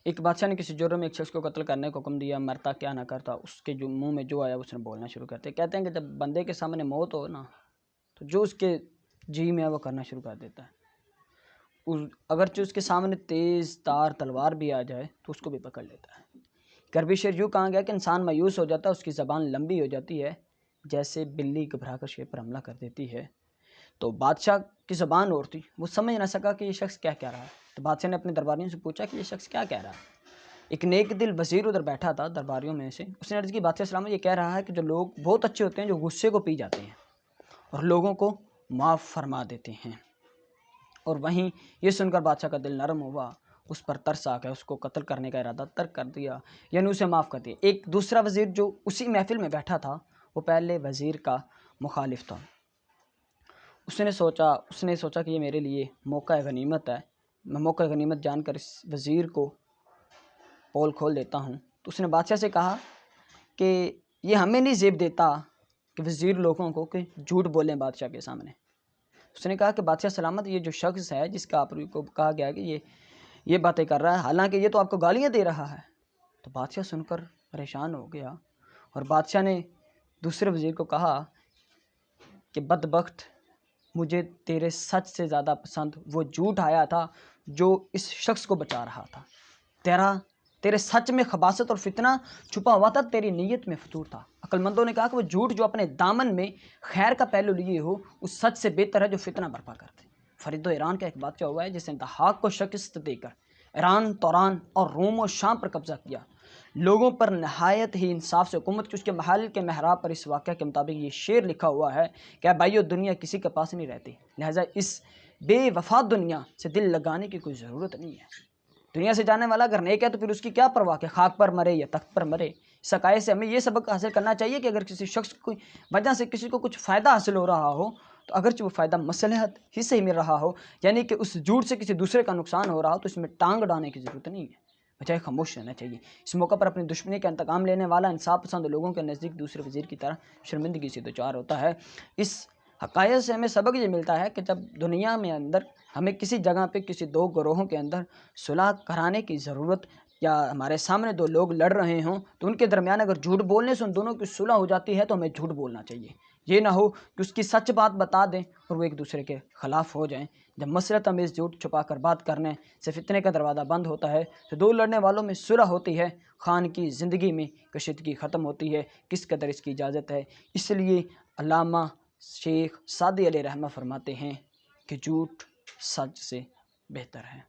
ایک بادشاہ نے کسی جرم میں ایک شخص کو قتل کرنے کا حکم دیا، مرتا کیا نہ کرتا، اس کے جو منہ میں جو آیا اس نے بولنا شروع کرتے. کہتے ہیں کہ جب بندے کے سامنے موت ہو نا تو جو اس کے جی میں ہے وہ کرنا شروع کر دیتا ہے. اگرچہ اس کے سامنے تیز تار تلوار بھی آ جائے تو اس کو بھی پکڑ لیتا ہے. غربی شعر یوں کہا گیا کہ انسان مایوس ہو جاتا ہے، اس کی زبان لمبی ہو جاتی ہے جیسے بلی گھبرا کر شیر پر حملہ کر دیتی ہے. تو بادشاہ کی زبان اور تھی، وہ سمجھ نہ سکا کہ یہ شخص کیا کہہ رہا ہے. تو بادشاہ نے اپنے درباریوں سے پوچھا کہ یہ شخص کیا کہہ رہا ہے. ایک نیک دل وزیر ادھر بیٹھا تھا درباریوں میں سے، اس نے عرض کی بادشاہ سلام یہ کہہ رہا ہے کہ جو لوگ بہت اچھے ہوتے ہیں جو غصے کو پی جاتے ہیں اور لوگوں کو معاف فرما دیتے ہیں. اور وہیں یہ سن کر بادشاہ کا دل نرم ہوا، اس پر ترس آ گیا، اس کو قتل کرنے کا ارادہ ترک کر دیا، یعنی اسے معاف کر دیا. ایک دوسرا وزیر جو اسی محفل میں بیٹھا تھا وہ پہلے وزیر کا مخالف تھا. اس نے سوچا کہ یہ میرے لیے موقع غنیمت ہے، میں موقع غنیمت جان کر اس وزیر کو پول کھول دیتا ہوں. تو اس نے بادشاہ سے کہا کہ یہ ہمیں نہیں زیب دیتا کہ وزیر لوگوں کو کہ جھوٹ بولیں بادشاہ کے سامنے. اس نے کہا کہ بادشاہ سلامت یہ جو شخص ہے جس کا آپ کو کہا گیا کہ یہ باتیں کر رہا ہے، حالانکہ یہ تو آپ کو گالیاں دے رہا ہے. تو بادشاہ سن کر پریشان ہو گیا اور بادشاہ نے دوسرے وزیر کو کہا کہ بدبخت، مجھے تیرے سچ سے زیادہ پسند وہ جھوٹ آیا تھا جو اس شخص کو بچا رہا تھا. تیرے سچ میں خباثت اور فتنہ چھپا ہوا تھا، تیری نیت میں فتور تھا. عقل مندوں نے کہا کہ وہ جھوٹ جو اپنے دامن میں خیر کا پہلو لیے ہو اس سچ سے بہتر ہے جو فتنہ برپا کرتے. فرید ایران کا ایک بادشاہ ہوا ہے جس نے ضحاک کو شکست دے کر ایران، توران اور روم و شام پر قبضہ کیا، لوگوں پر نہایت ہی انصاف سے حکومت کی. اس کے محل کے محراب پر اس واقعہ کے مطابق یہ شعر لکھا ہوا ہے کہ بھائیو دنیا کسی کے پاس نہیں رہتی، لہٰذا اس بے وفا دنیا سے دل لگانے کی کوئی ضرورت نہیں ہے. دنیا سے جانے والا اگر نیک ہے تو پھر اس کی کیا پرواہ کہ خاک پر مرے یا تخت پر مرے. اس حقائق سے ہمیں یہ سبق حاصل کرنا چاہیے کہ اگر کسی شخص کی وجہ سے کسی کو کچھ فائدہ حاصل ہو رہا ہو تو اگرچہ وہ فائدہ مصلحت ہی سے ہی مل رہا ہو، یعنی کہ اس جھوٹ سے کسی دوسرے کا نقصان ہو رہا ہو، تو اس میں ٹانگ ڈالنے کی ضرورت نہیں ہے، بجائے خاموش رہنا چاہیے. اس موقع پر اپنی دشمنی کا انتقام لینے والا انصاف پسند لوگوں کے نزدیک دوسرے وزیر کی طرح شرمندگی سے دوچار ہوتا ہے. اس حقائق سے ہمیں سبق یہ ملتا ہے کہ جب دنیا میں اندر ہمیں کسی جگہ پہ کسی دو گروہوں کے اندر صلح کرانے کی ضرورت، یا ہمارے سامنے دو لوگ لڑ رہے ہوں تو ان کے درمیان اگر جھوٹ بولنے سے ان دونوں کی صلح ہو جاتی ہے تو ہمیں جھوٹ بولنا چاہیے. یہ نہ ہو کہ اس کی سچ بات بتا دیں اور وہ ایک دوسرے کے خلاف ہو جائیں. جب مسرت امیز جھوٹ چھپا کر بات کرنے سے فتنے کا دروازہ بند ہوتا ہے تو دو لڑنے والوں میں صلح ہوتی ہے، خان کی زندگی میں کشیدگی ختم ہوتی ہے. کس قدر اس کی اجازت ہے. اس لیے علامہ شیخ سعدی علیہ رحمہ فرماتے ہیں کہ جھوٹ سچ سے بہتر ہے.